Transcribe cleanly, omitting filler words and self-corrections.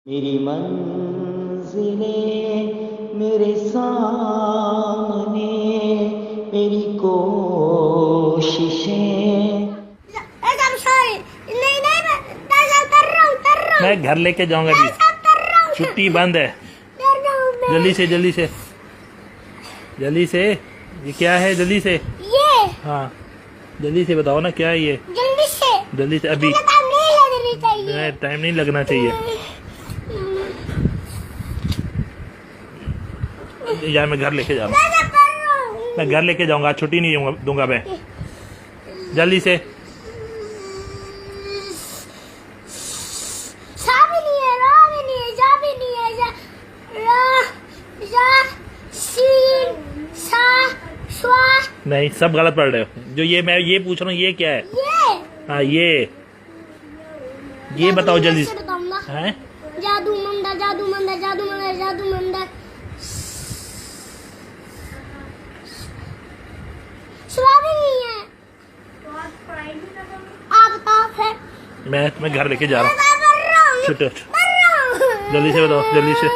मेरी मंजिलें मेरे सामने, मेरी कोशिशें। मैं घर लेके जाऊंगा अभी, छुट्टी बंद है। जल्दी से जल्दी से जल्दी से, ये क्या है? जल्दी से, ये हाँ जल्दी से बताओ ना, क्या है ये? जल्दी से अभी टाइम नहीं लगना चाहिए यार। मैं घर लेके जा रहा हूँ, मैं घर लेके जाऊंगा, छुट्टी नहीं दूंगा मैं। जल्दी से। नहीं, सब गलत पढ़ रहे हो। जो मैं ये पूछ रहा हूँ, ये क्या है? हाँ ये बताओ जल्दी से। हैं? जादू मंदा जादू मंदा जादू मंदा जादू मंदा। स्वाद नहीं है। आप बताओ फिर। मैं घर लेके जा रहा हूँ, छुट्टी। जल्दी से बताओ, जल्दी से।